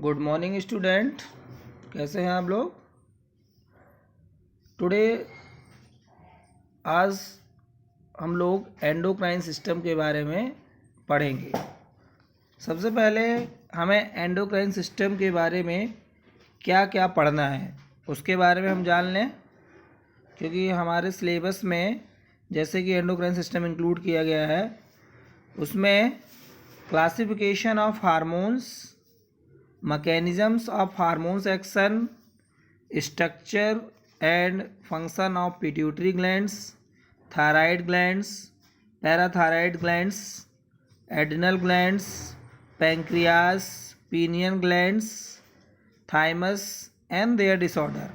Good morning student, कैसे हैं आप लोग। टुडे आज हम लोग एंडोक्राइन सिस्टम के बारे में पढ़ेंगे। सबसे पहले हमें एंडोक्राइन सिस्टम के बारे में क्या क्या पढ़ना है उसके बारे में हम जान लें, क्योंकि हमारे सिलेबस में जैसे कि एंडोक्राइन सिस्टम इंक्लूड किया गया है उसमें classification of hormones, mechanisms of hormones action, structure and function of pituitary glands, thyroid glands, parathyroid glands, adrenal glands, pancreas, pineal glands, thymus and their disorder।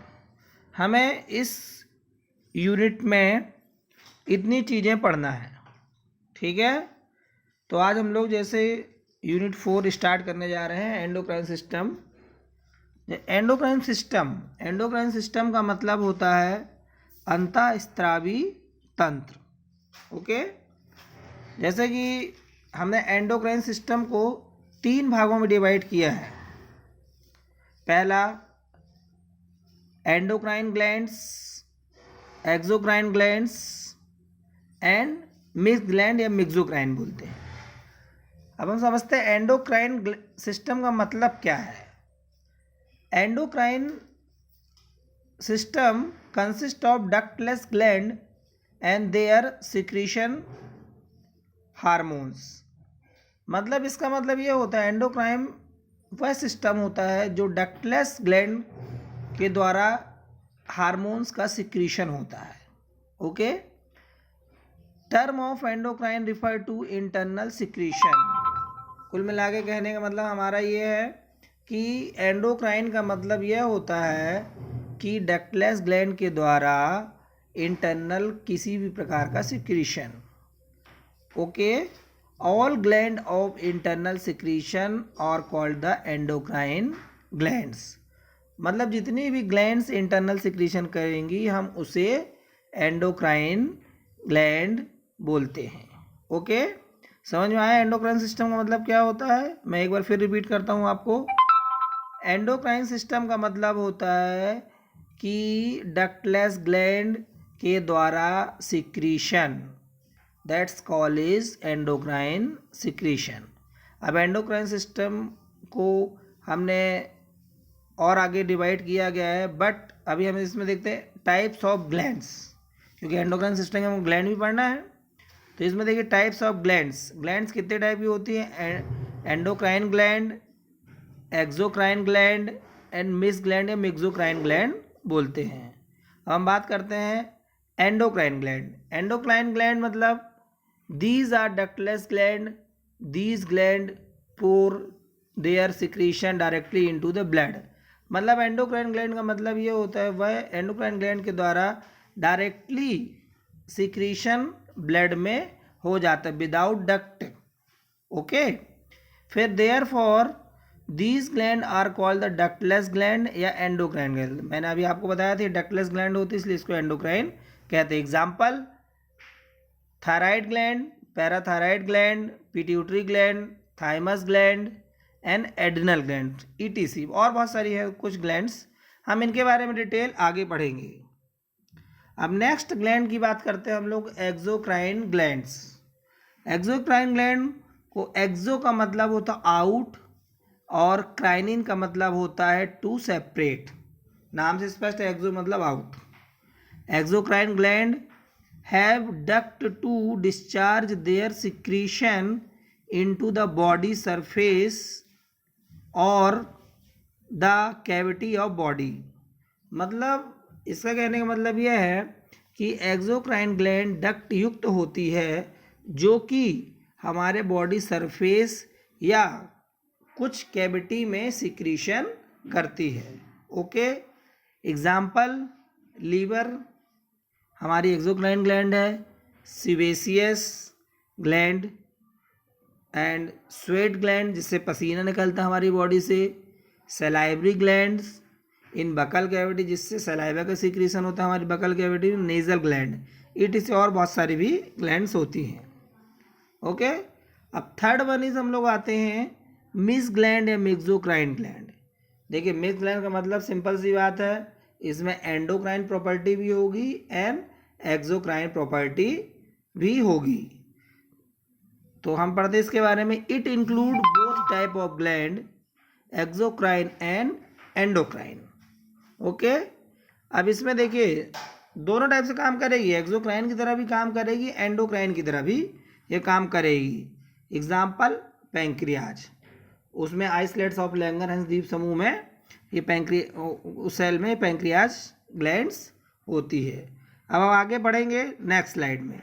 हमें इस यूनिट में इतनी चीज़ें पढ़ना है, ठीक है। तो आज हम लोग जैसे यूनिट 4 स्टार्ट करने जा रहे हैं एंडोक्राइन सिस्टम। एंडोक्राइन सिस्टम का मतलब होता है अंतःस्रावी तंत्र। ओके, जैसे कि हमने एंडोक्राइन सिस्टम को 3 भागों में डिवाइड किया है। पहला endocrine glands, exocrine glands and mixed gland या मिक्सोक्राइन बोलते हैं। अब हम समझते हैं एंडोक्राइन सिस्टम का मतलब क्या है। Endocrine system consist of ductless gland and their secretion hormones. मतलब इसका मतलब ये होता है एंडोक्राइन वह सिस्टम होता है जो डक्टलेस ग्लैंड के द्वारा हार्मोन्स का सिक्रीशन होता है। Okay, term of endocrine refer to internal secretion. कुल मिला के कहने का मतलब हमारा ये है कि एंडोक्राइन का मतलब यह होता है कि डक्टलेस ग्लैंड के द्वारा इंटरनल किसी भी प्रकार का secretion. Okay, all gland of internal secretion are called the endocrine glands. मतलब जितनी भी ग्लैंड्स इंटरनल सिक्रीशन करेंगी हम उसे एंडोक्राइन ग्लैंड बोलते हैं। ओके, समझ में आया एंडोक्राइन सिस्टम का मतलब क्या होता है। मैं एक बार फिर रिपीट करता हूँ आपको। एंडोक्राइन सिस्टम का मतलब होता है कि डक्टलेस ग्लैंड के द्वारा secretion, that's called is endocrine secretion. अब एंडोक्राइन सिस्टम को हमने और आगे डिवाइड किया गया है, बट अभी हम इसमें देखते हैं टाइप्स ऑफ ग्लैंड्स, क्योंकि एंडोक्राइन सिस्टम में हमको ग्लैंड भी पढ़ना है। तो इसमें देखिए टाइप्स ऑफ ग्लैंड्स कितने टाइप की होती हैं। Endocrine gland, exocrine gland and mixed gland या मिक्सोक्राइन ग्लैंड बोलते हैं। हम बात करते हैं एंडोक्राइन ग्लैंड। एंडोक्राइन ग्लैंड मतलब these are ductless gland, these gland pour their secretion directly into the blood. मतलब एंडोक्राइन ग्लैंड का मतलब ये होता है वह एंडोक्राइन ग्लैंड के द्वारा डायरेक्टली सिक्रीशन ब्लड में हो जाता है विदाउट डक्ट। ओके, फिर therefore these gland are called the ductless gland या एंडोक्राइन ग्लैंड। मैंने अभी आपको बताया था डक्टलेस ग्लैंड होती है इसलिए इसको एंडोक्राइन कहते हैं। Example thyroid gland, parathyroid gland, pituitary gland, thymus gland and adrenal gland etc. और बहुत सारी है कुछ ग्लैंड्स, हम इनके बारे में डिटेल आगे पढ़ेंगे। अब नेक्स्ट ग्लैंड की बात करते हैं हम लोग एक्सोक्राइन ग्लैंड्स। एक्सोक्राइन ग्लैंड को एक्सो का मतलब होता आउट और क्राइनिन का मतलब होता है टू सेपरेट। नाम से स्पष्ट है, एक्सो मतलब out. Exocrine gland have duct to discharge their secretion into the body surface और द कैविटी ऑफ बॉडी। मतलब इसका कहने का मतलब यह है कि एक्सोक्राइन ग्लैंड डक्ट युक्त होती है जो कि हमारे बॉडी सरफेस या कुछ कैविटी में सिक्रीशन करती है। ओके, एग्जाम्पल लीवर हमारी एक्सोक्राइन ग्लैंड है, सीवेसियस ग्लैंड एंड स्वेट ग्लैंड जिससे पसीना निकलता है हमारी बॉडी से, सलाइवरी ग्लैंड्स इन बकल कैविटी जिससे सलाइवा का सिक्रीशन होता है हमारी बकल कैविटी में, नेजल ग्लैंड ईटीसी और बहुत सारी भी ग्लैंड्स होती हैं। ओके, अब थर्ड वन इज हम लोग आते हैं मिक्स्ड ग्लैंड या मिक्सोक्राइन ग्लैंड। देखिए मिक्स ग्लैंड का मतलब सिंपल सी बात है, इसमें एंडोक्राइन प्रॉपर्टी भी होगी एंड एक्सोक्राइन प्रॉपर्टी भी होगी। तो हम पढ़ते इसके बारे में, it include both type of gland, exocrine and endocrine. Okay, अब इसमें देखिए दोनों टाइप से काम करेगी, एक्सोक्राइन की तरह भी काम करेगी, एंडोक्राइन की तरह भी ये काम करेगी। एग्जाम्पल पैंक्रियाज, उसमें आइसलेट्स ऑफ लैंगरहैंस द्वीप समूह में ये उस सेल में पैंक्रियाज ग्लैंड्स होती है। अब हम आगे बढ़ेंगे नेक्स्ट स्लाइड में।